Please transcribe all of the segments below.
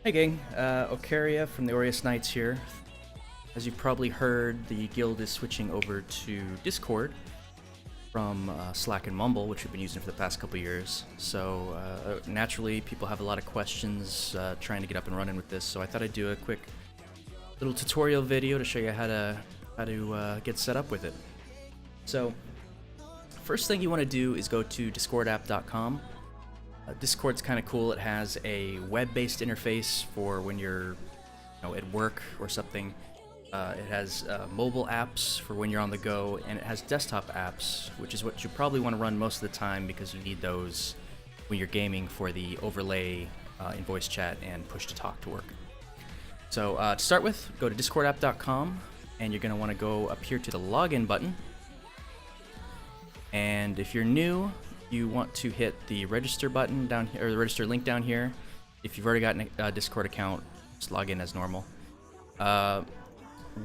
Hey gang, Aureus from the Aureus Knights here. As you've probably heard, the guild is switching over to Discord from Slack and Mumble, which we've been using for the past couple years. So naturally, people have a lot of questions trying to get up and running with this. So I thought I'd do a quick little tutorial video to show you how to get set up with it. So first thing you want to do is go to discordapp.com. Discord's kind of cool. It has a web-based interface for when you're at work or something. It has mobile apps for when you're on the go, and it has desktop apps, which is what you probably want to run most of the time because you need those when you're gaming for the overlay in voice chat and push to talk to work. So to start with, go to discordapp.com, and you're going to want to go up here to the login button. And if you're new, you want to hit the register button down here, or the register link down here. If you've already got a Discord account, just log in as normal.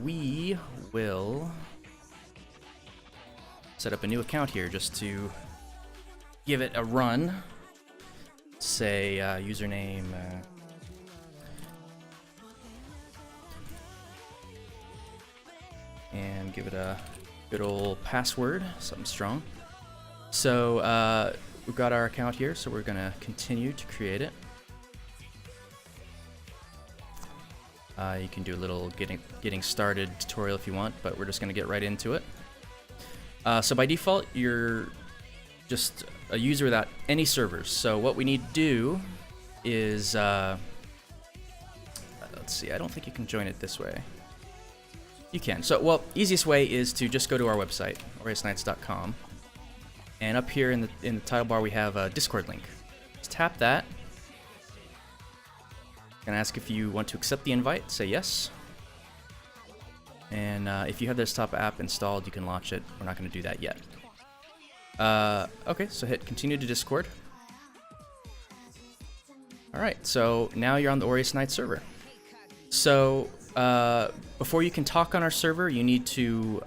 We will set up a new account here just to give it a run. Say username. And give it a good old password, something strong. So we've got our account here, so we're gonna continue to create it. You can do a little getting started tutorial if you want, but we're just gonna get right into it. So by default, you're just a user without any servers. So what we need to do is, let's see, I don't think you can join it this way. You can. So, well, easiest way is to just go to our website, aureusnights.com. And up here in the title bar, we have a Discord link. Just tap that. Gonna ask if you want to accept the invite. Say yes. And if you have the desktop app installed, you can launch it. We're not going to do that yet. Okay, so hit continue to Discord. All right, so now you're on the Aureus Knights server. So before you can talk on our server, you need to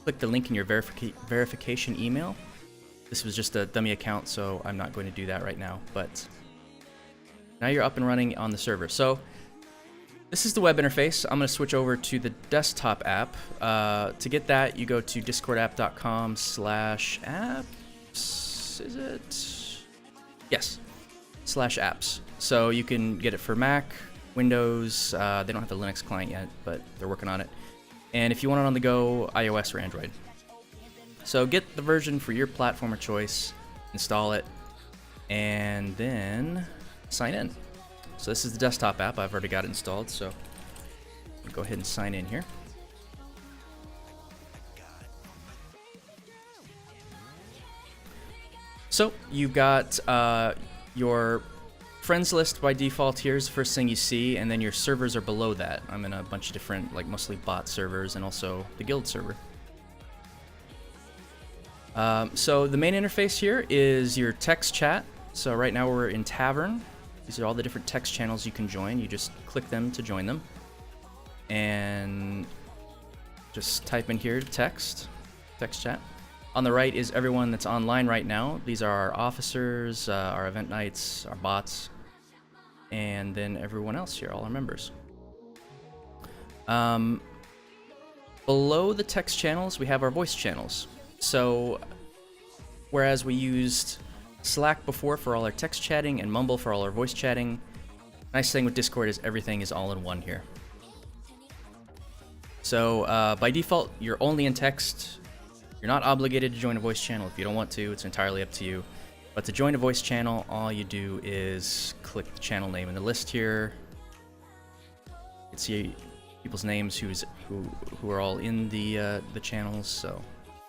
click the link in your verification email. This was just a dummy account, so I'm not going to do that right now, but now you're up and running on the server. So this is the web interface. I'm going to switch over to the desktop app. To get that, you go to discordapp.com/apps. Is it? Yes, /apps. So you can get it for Mac, Windows. They don't have the Linux client yet, but they're working on it. And if you want it on the go, iOS or Android. So get the version for your platform of choice, install it, and then sign in. So this is the desktop app. I've already got it installed, so I'll go ahead and sign in here. So you've got your friends list by default here is the first thing you see, and then your servers are below that. I'm in a bunch of different, like mostly bot servers and also the guild server. So the main interface here is your text chat. So right now we're in Tavern. These are all the different text channels you can join. You just click them to join them. And just type in here text chat. On the right is everyone that's online right now. These are our officers, our event knights, our bots, and then everyone else here, all our members. Below the text channels, we have our voice channels. So whereas we used Slack before for all our text chatting and Mumble for all our voice chatting, nice thing with Discord is everything is all in one here. So by default, you're only in text. You're not obligated to join a voice channel if you don't want to. It's entirely up to you. But to join a voice channel, all you do is click the channel name in the list here. You can see people's names who are all in the channels, so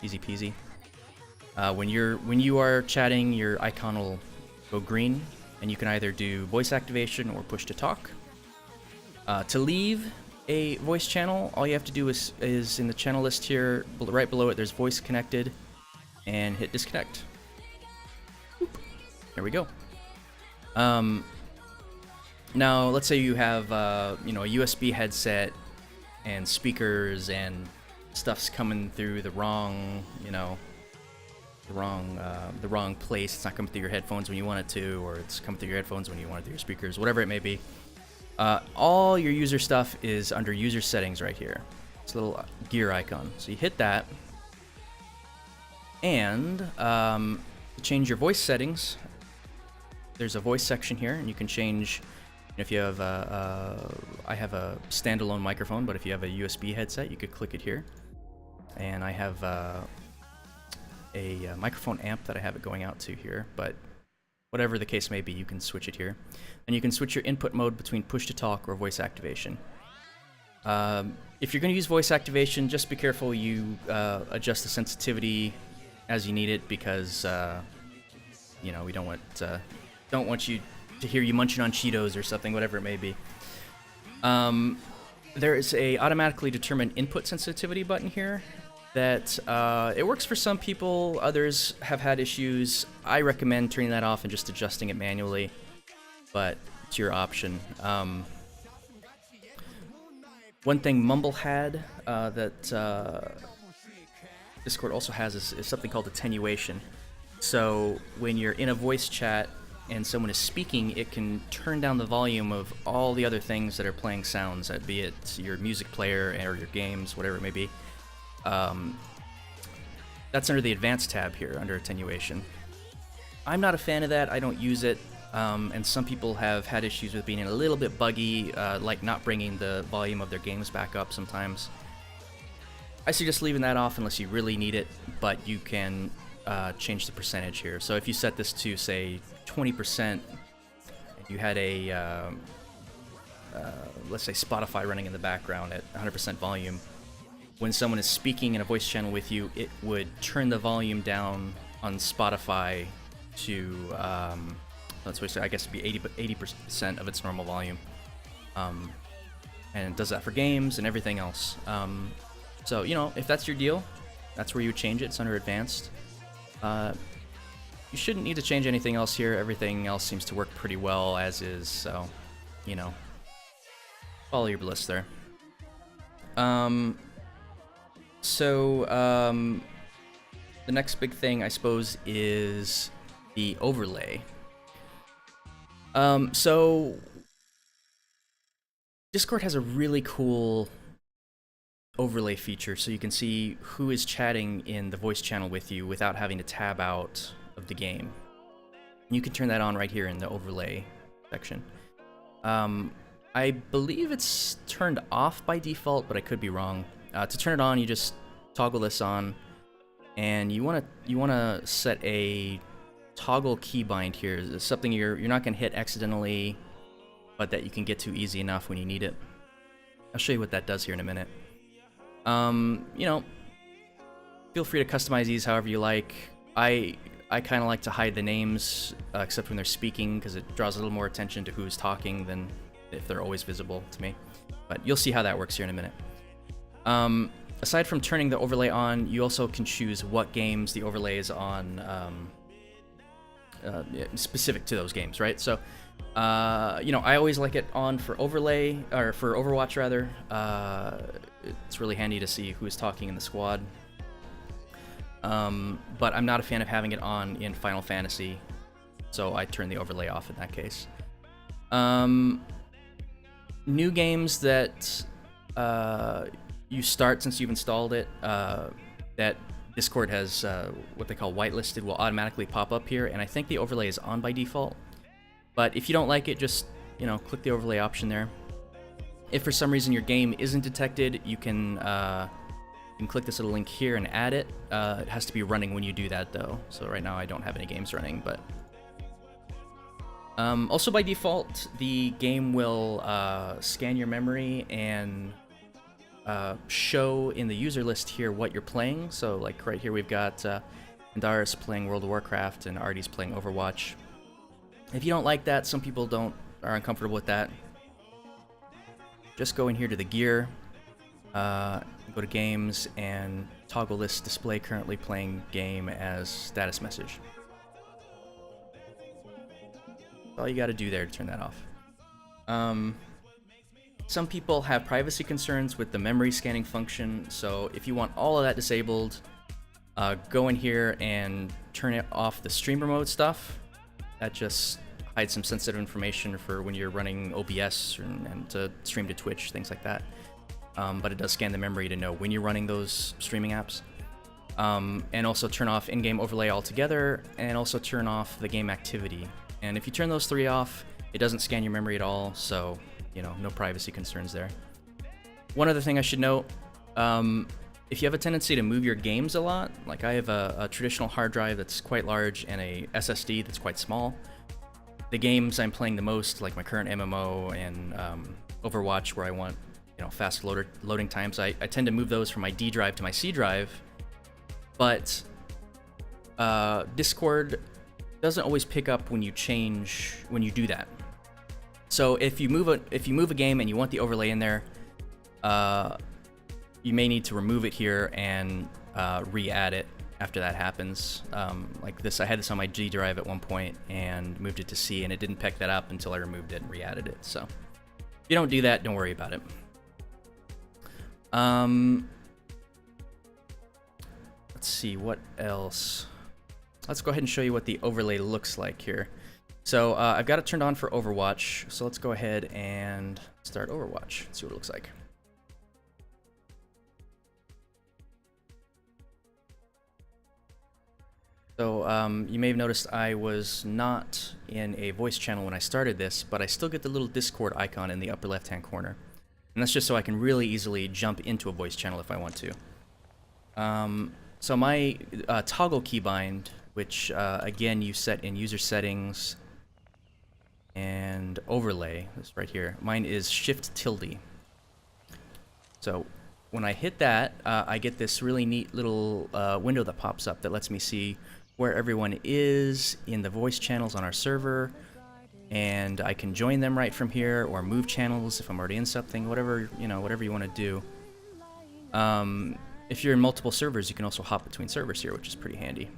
easy peasy. When you are chatting, your icon will go green, and you can either do voice activation or push to talk. To leave a voice channel, all you have to do is in the channel list here, right below it, there's voice connected, and hit disconnect. Boop. There we go. Now let's say you have a USB headset and speakers and stuff's coming through the wrong the wrong place. It's not coming through your headphones when you want it to, or it's coming through your headphones when you want it through your speakers, whatever it may be. All your user stuff is under user settings right here. It's a little gear icon. So you hit that, and to change your voice settings, there's a voice section here, and you can change. If you have I have a standalone microphone, but if you have a USB headset, you could click it here. And I have a microphone amp that I have it going out to here, but whatever the case may be, you can switch it here. And you can switch your input mode between push to talk or voice activation. If you're going to use voice activation, just be careful you adjust the sensitivity as you need it, because you know, we don't want you to hear you munching on Cheetos or something, whatever it may be. There is a automatically determined input sensitivity button here that it works for some people, others have had issues. I recommend turning that off and just adjusting it manually, but it's your option. One thing Mumble had that Discord also has is something called attenuation. So when you're in a voice chat and someone is speaking, it can turn down the volume of all the other things that are playing sounds, be it your music player or your games, whatever it may be. That's under the advanced tab here, under attenuation. I'm not a fan of that. I don't use it, and some people have had issues with being a little bit buggy, like not bringing the volume of their games back up sometimes. I suggest leaving that off unless you really need it, but you can change the percentage here. So if you set this to, say, 20%, you had a, let's say, Spotify running in the background at 100% volume, when someone is speaking in a voice channel with you, it would turn the volume down on Spotify to, let's say, I guess it'd be 80% of its normal volume. And it does that for games and everything else. So, you know, if that's your deal, that's where you would change it. It's under advanced. You shouldn't need to change anything else here. Everything else seems to work pretty well as is, so, you know, follow your bliss there. The next big thing, I suppose, is the overlay. So Discord has a really cool overlay feature, so you can see who is chatting in the voice channel with you without having to tab out of the game. You can turn that on right here in the overlay section. I believe it's turned off by default, but I could be wrong. To turn it on, you just toggle this on, and you wanna set a toggle keybind here. It's something you're not gonna hit accidentally, but that you can get to easy enough when you need it. I'll show you what that does here in a minute. You know, feel free to customize these however you like. I kind of like to hide the names, except when they're speaking, because it draws a little more attention to who's talking than if they're always visible to me. But you'll see how that works here in a minute. Aside from turning the overlay on, you also can choose what games the overlay is on, specific to those games, right? So, you know, I always like it on for overlay, or for Overwatch rather. It's really handy to see who is talking in the squad. But I'm not a fan of having it on in Final Fantasy, so I turn the overlay off in that case. New games that you start since you've installed it, that Discord has what they call whitelisted, will automatically pop up here, and I think the overlay is on by default. But if you don't like it, just, you know, click the overlay option there. If for some reason your game isn't detected, you can click this little link here and add it. It has to be running when you do that, though. So right now I don't have any games running, but also by default, the game will scan your memory and show in the user list here what you're playing. So like right here we've got Aureus playing World of Warcraft and Artie's playing Overwatch. If you don't like that, some people are uncomfortable with that, just go in here to the gear, go to games, and toggle this display currently playing game as status message. That's all you got to do there to turn that off. Some people have privacy concerns with the memory scanning function, so if you want all of that disabled, Go in here and turn it off the streamer mode stuff. That just hides some sensitive information for when you're running OBS and to stream to Twitch, things like that. But it does scan the memory to know when you're running those streaming apps. And also turn off in-game overlay altogether, and also turn off the game activity. And if you turn those three off, it doesn't scan your memory at all, so, you know, no privacy concerns there. One other thing I should note, if you have a tendency to move your games a lot, like I have a traditional hard drive that's quite large and a SSD that's quite small, the games I'm playing the most, like my current MMO and Overwatch, where I want, you know, fast loading times, I tend to move those from my D drive to my C drive, but Discord doesn't always pick up when you do that. So if you move a game and you want the overlay in there, you may need to remove it here and re-add it after that happens. Like this, I had this on my G drive at one point and moved it to C, and it didn't pick that up until I removed it and re-added it. So if you don't do that, don't worry about it. Let's see, what else? Let's go ahead and show you what the overlay looks like here. So I've got it turned on for Overwatch, so let's go ahead and start Overwatch, see what it looks like. So you may have noticed I was not in a voice channel when I started this, but I still get the little Discord icon in the upper left-hand corner. And that's just so I can really easily jump into a voice channel if I want to. So my toggle keybind, which again you set in user settings and overlay, this right here, mine is Shift tilde. So when I hit that, I get this really neat little window that pops up that lets me see where everyone is in the voice channels on our server, and I can join them right from here, or move channels if I'm already in something, whatever, you know, whatever you want to do. If you're in multiple servers, you can also hop between servers here, which is pretty handy.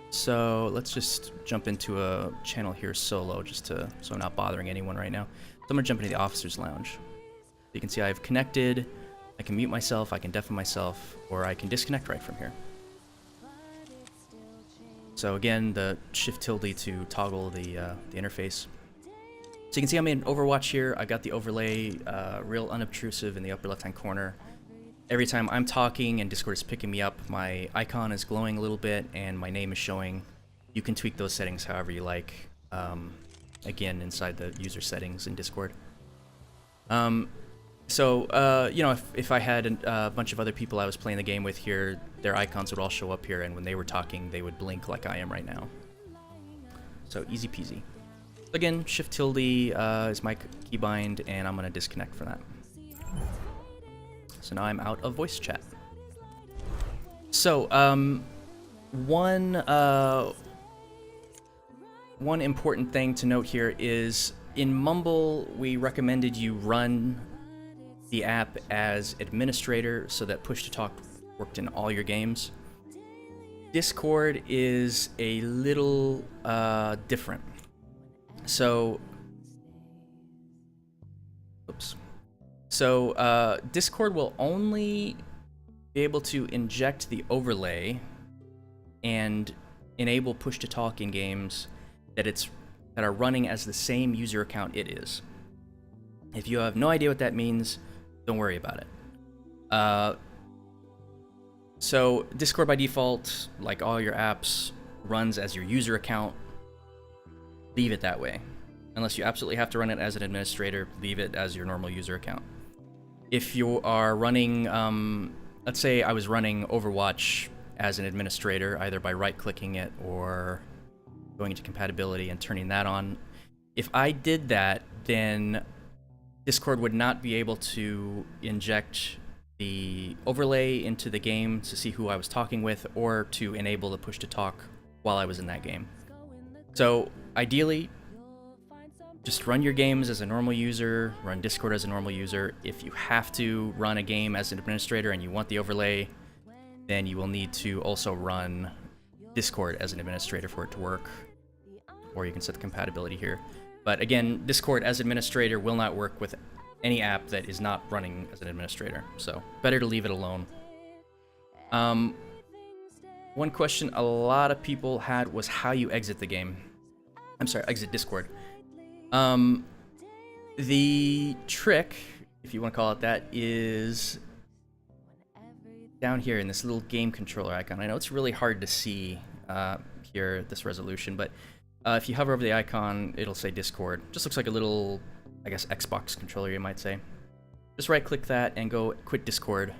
So let's just jump into a channel here solo, so I'm not bothering anyone right now. So I'm gonna jump into the officer's lounge. You can see I've connected. I can mute myself, I can deafen myself, or I can disconnect right from here. So again, the Shift tilde to toggle the interface. So you can see I'm in Overwatch here. I got the overlay real unobtrusive in the upper left-hand corner. Every time I'm talking and Discord is picking me up, my icon is glowing a little bit and my name is showing. You can tweak those settings however you like, again, inside the user settings in Discord. So, you know, if I had a bunch of other people I was playing the game with here, their icons would all show up here, and when they were talking, they would blink like I am right now. So, easy peasy. Again, Shift tilde is my keybind, and I'm going to disconnect from that. So now I'm out of voice chat. So, one important thing to note here is, in Mumble, we recommended you run the app as administrator so that push-to-talk worked in all your games. Discord is a little different. So, Discord will only be able to inject the overlay and enable push-to-talk in games that are running as the same user account it is. If you have no idea what that means, don't worry about it. So Discord by default, like all your apps, runs as your user account. Leave it that way. Unless you absolutely have to run it as an administrator, leave it as your normal user account. If you are running, let's say I was running Overwatch as an administrator, either by right-clicking it or going into compatibility and turning that on. If I did that, then Discord would not be able to inject the overlay into the game to see who I was talking with, or to enable the push-to-talk while I was in that game. So ideally, just run your games as a normal user, run Discord as a normal user. If you have to run a game as an administrator and you want the overlay, then you will need to also run Discord as an administrator for it to work, or you can set the compatibility here. But again, Discord as administrator will not work with any app that is not running as an administrator, so better to leave it alone Um, one question a lot of people had was how you exit the game. I'm sorry, exit Discord. The trick, if you want to call it that, is down here in this little game controller icon. I know it's really hard to see here at this resolution, but if you hover over the icon, it'll say Discord. Just looks like a little, I guess, Xbox controller, you might say. Just right-click that and go quit Discord,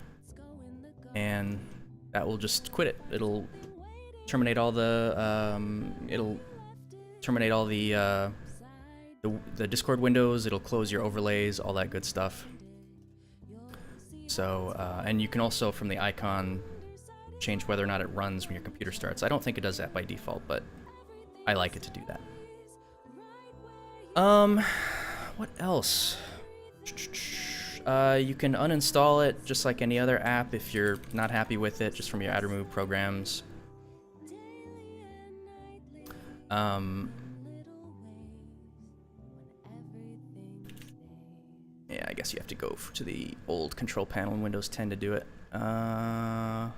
and that will just quit it. It'll terminate all the the Discord windows. It'll close your overlays, all that good stuff. So, and you can also, from the icon, change whether or not it runs when your computer starts. I don't think it does that by default, but I like it to do that. What else? You can uninstall it just like any other app if you're not happy with it, just from your add remove programs. Yeah, I guess you have to go to the old control panel in Windows 10 to do it. I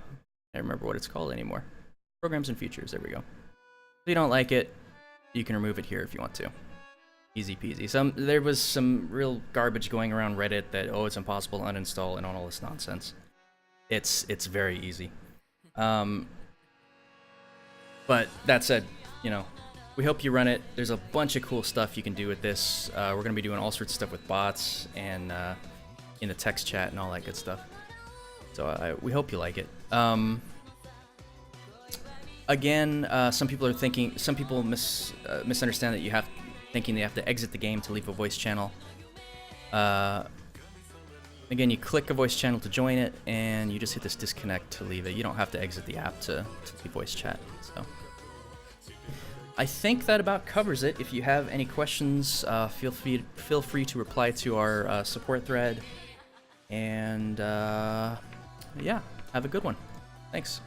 don't remember what it's called anymore. Programs and features, there we go. If you don't like it, you can remove it here if you want to. Easy peasy. There was some real garbage going around Reddit that, oh, it's impossible to uninstall and all this nonsense. It's very easy. But that said, you know, we hope you run it. There's a bunch of cool stuff you can do with this. We're going to be doing all sorts of stuff with bots and in the text chat and all that good stuff. So we hope you like it. Again, some people misunderstand that you have thinking they have to exit the game to leave a voice channel. Again, you click a voice channel to join it, and you just hit this disconnect to leave it. You don't have to exit the app to leave voice chat. So I think that about covers it. If you have any questions, feel free to reply to our support thread. And yeah, have a good one. Thanks.